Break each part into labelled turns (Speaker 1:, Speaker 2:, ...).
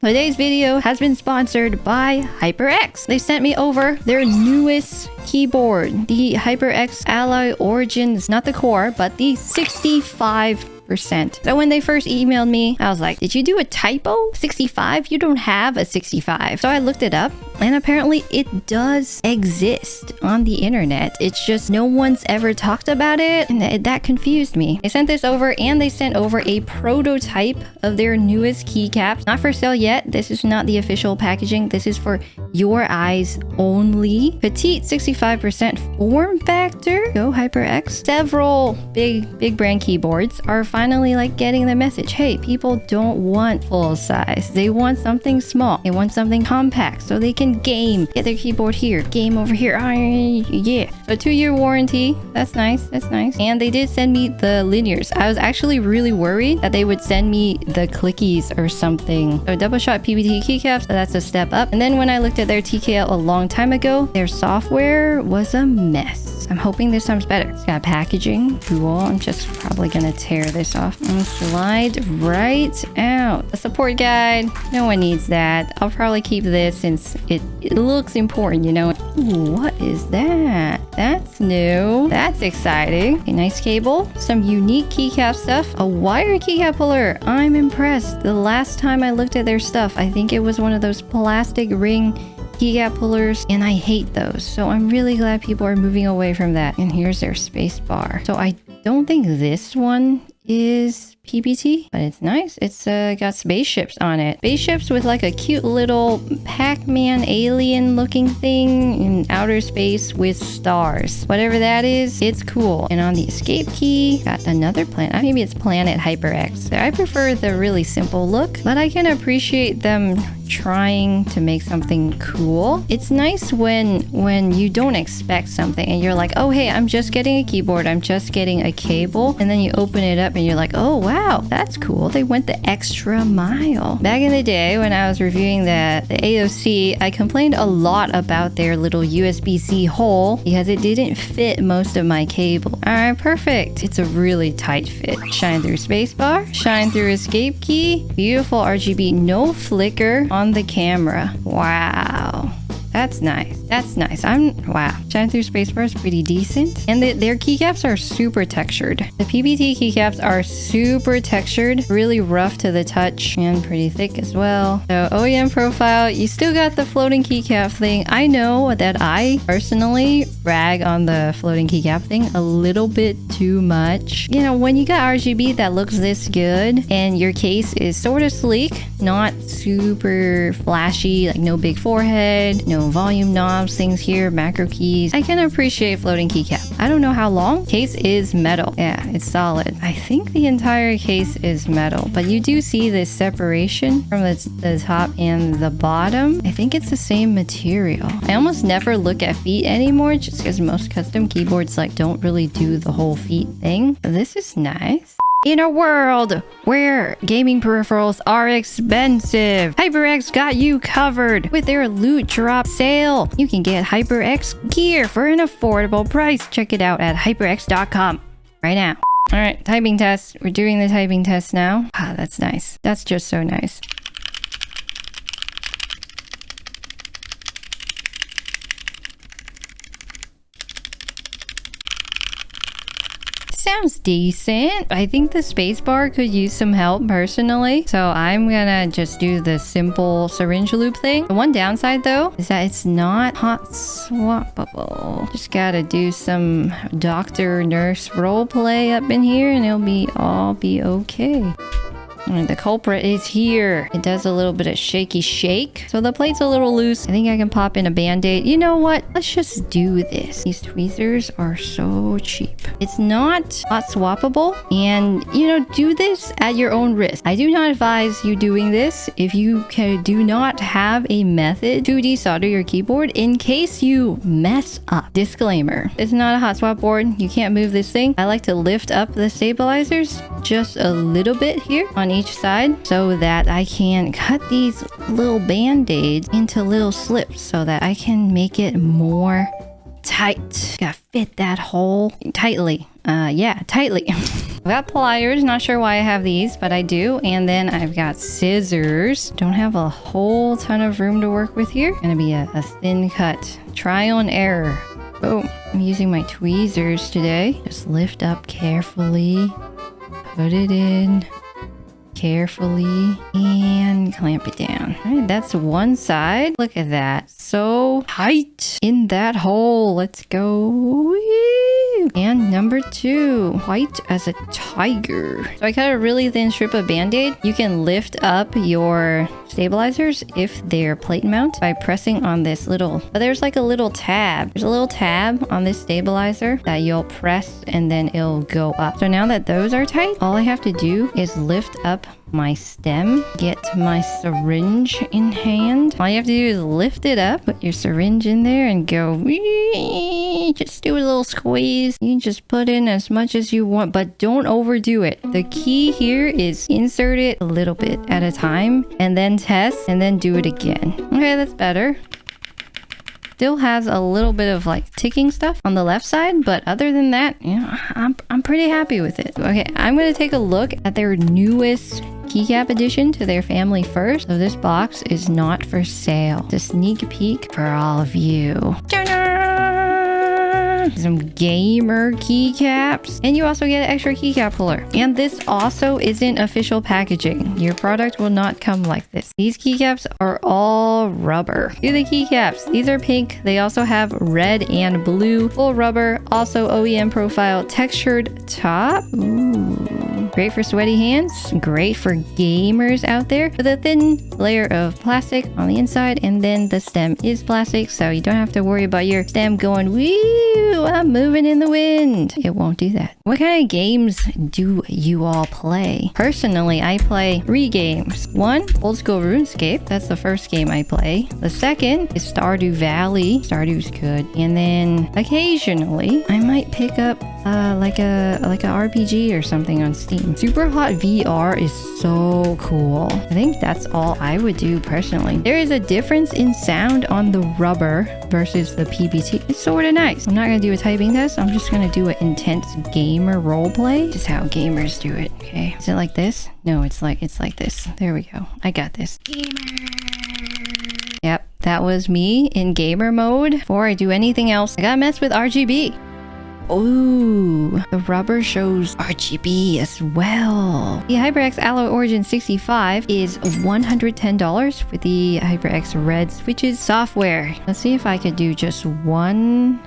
Speaker 1: Today's video has been sponsored by HyperX. They sent me over their newest keyboard, the HyperX Alloy Origins, not the core, but the 65%. So when they first emailed me, I was like, did you do a typo? 65? You don't have a 65. So I looked it up, and apparently it does exist on the internet. It's just no one's ever talked about it, and that confused me. They sent this over, and they sent over a prototype of their newest keycaps. Not for sale yet. This is not the official packaging. This is for your eyes only. Petite 65% form factor. Go HyperX. Several big brand keyboards are finally like getting the message. Hey, people don't want full size. They want something small. They want something compact so they can game. Get their keyboard here, game over here. Yeah. So 2-year warranty. That's nice. That's nice. And they did send me the linears. I was actually really worried that they would send me the clickies or something. So double shot PBT keycaps. So that's a step up. And then when I looked at their TKL a long time ago, their software was a mess. I'm hoping this time's better. It's got packaging. Cool. I'm just probably gonna tear this off and slide right out. A support guide. No one needs that. I'll probably keep this since it looks important, you know. Ooh, what is that? That's new. That's exciting. A nice cable. Some unique keycap stuff. A wire keycap puller. I'm impressed. The last time I looked at their stuff, I think it was one of those plastic ring keycap pullers, and I hate those. So I'm really glad people are moving away from that. And here's their space bar. So I don't think this one is PBT, but it's nice. It's got spaceships on it. Spaceships with like a cute little Pac-Man alien looking thing in outer space with stars. Whatever that is, it's cool. And on the escape key, got another planet. Maybe it's Planet HyperX. I prefer the really simple look, but I can appreciate them trying to make something cool. It's nice when you don't expect something and you're like, oh hey, I'm just getting a keyboard, I'm just getting a cable, and then you open it up and you're like, oh wow, that's cool. They went the extra mile. Back in the day when I was reviewing the AOC, I complained a lot about their little USB-C hole because it didn't fit most of my cable. Alright, perfect. It's a really tight fit. Shine through spacebar, shine through escape key, beautiful RGB, no flicker on the camera. Wow. That's nice. That's nice. Wow. Shine through spacebar is pretty decent. And their keycaps are super textured. The PBT keycaps are super textured, really rough to the touch, and pretty thick as well. So OEM profile, you still got the floating keycap thing. I know that I personally rag on the floating keycap thing a little bit too much. You know, when you got RGB that looks this good and your case is sort of sleek, not super flashy, like no big forehead, no volume knobs, things here, macro keys, I can appreciate floating keycap. I don't know how long. Case is metal. Yeah, it's solid. I think the entire case is metal, but you do see this separation from the top and the bottom. I think it's the same material. I almost never look at feet anymore just because most custom keyboards like don't really do the whole feet thing. This is nice. In a world where gaming peripherals are expensive, HyperX got you covered with their loot drop sale. You can get HyperX gear for an affordable price. Check it out at hyperx.com right now. All right, typing test. We're doing the typing test now. Ah, that's nice. That's just so nice. Sounds decent. I think the spacebar could use some help personally. So I'm gonna just do the simple syringe loop thing. The one downside though is that it's not hot swappable. Just gotta do some doctor nurse role play up in here and it'll all be okay. And the culprit is here. It does a little bit of shaky shake. So the plate's a little loose. I think I can pop in a band-aid. You know what? Let's just do this. These tweezers are so cheap. It's not hot swappable. And, you know, do this at your own risk. I do not advise you doing this if you do not have a method to desolder your keyboard in case you mess up. Disclaimer. It's not a hot swap board. You can't move this thing. I like to lift up the stabilizers just a little bit here on each side so that I can cut these little band-aids into little slips so that I can make it more tight. Gotta fit that hole tightly. Yeah, tightly. I've got pliers. Not sure why I have these, but I do. And then I've got scissors. Don't have a whole ton of room to work with here. Gonna be a thin cut. Trial and error. Boom. I'm using my tweezers today. Just lift up carefully. Put it in carefully and clamp it down. All right, that's one side. Look at that. So tight in that hole. Let's go. Woo! And number 2, white as a tiger. So I cut a really thin strip of band-aid. You can lift up your stabilizers if they're plate mount by pressing on this little, but there's like a little tab. There's a little tab on this stabilizer that you'll press and then it'll go up. So now that those are tight, all I have to do is lift up my stem, get my syringe in hand. All you have to do is lift it up, put your syringe in there and go, wee, just do a little squeeze. You can just put in as much as you want, but don't overdo it. The key here is insert it a little bit at a time and then test and then do it again. Okay, that's better. Still has a little bit of like ticking stuff on the left side, but other than that, you know, I'm pretty happy with it. Okay, I'm gonna take a look at their newest keycap addition to their family first. So this box is not for sale. It's a sneak peek for all of you. Some gamer keycaps, and you also get an extra keycap holder. And this also isn't official packaging. Your product will not come like this. These keycaps are all rubber. Do the keycaps. These are pink. They also have red and blue. Full rubber. Also OEM profile textured top. Ooh. Great for sweaty hands. Great for gamers out there. With a thin layer of plastic on the inside, and then the stem is plastic, so you don't have to worry about your stem going, woo, I'm moving in the wind. It won't do that. What kind of games do you all play? Personally, I play 3 games. 1, old school RuneScape. That's the first game I play. The second is Stardew Valley. Stardew's good. And then occasionally I might pick up like a RPG or something on Steam. Super Hot VR is so cool. I think that's all I would do personally. There is a difference in sound on the rubber versus the PBT. It's sort of nice. I'm not gonna do a typing test. I'm just gonna do an intense gamer roleplay. Just how gamers do it. Okay. Is it like this? No, it's like this. There we go. I got this. Gamer. Yep, that was me in gamer mode. Before I do anything else, I gotta mess with RGB. Ooh, the rubber shows RGB as well. The HyperX Alloy Origin 65 is $110 for the HyperX Red Switches software. Let's see if I could do just one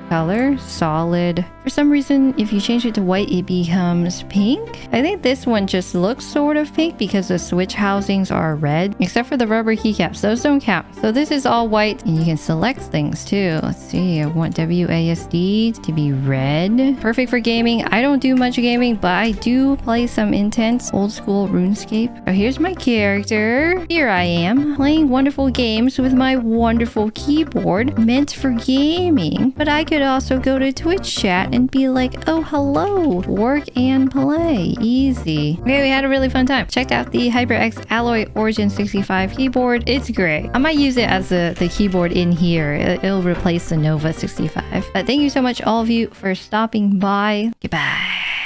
Speaker 1: color, solid. For some reason, if you change it to white, it becomes pink. I think this one just looks sort of pink because the switch housings are red, except for the rubber keycaps. Those don't count. So this is all white, and you can select things too. Let's see, I want WASD to be red. Perfect for gaming. I don't do much gaming, but I do play some intense old school RuneScape. Oh, here's my character. Here I am, playing wonderful games with my wonderful keyboard meant for gaming. But I could also go to Twitch chat and be like, oh, hello, work and play. Easy. Okay, we had a really fun time. Checked out the HyperX Alloy Origin 65 keyboard. It's great. I might use it as the keyboard in here. It'll replace the Nova 65. But thank you so much, all of you, for stopping by. Goodbye.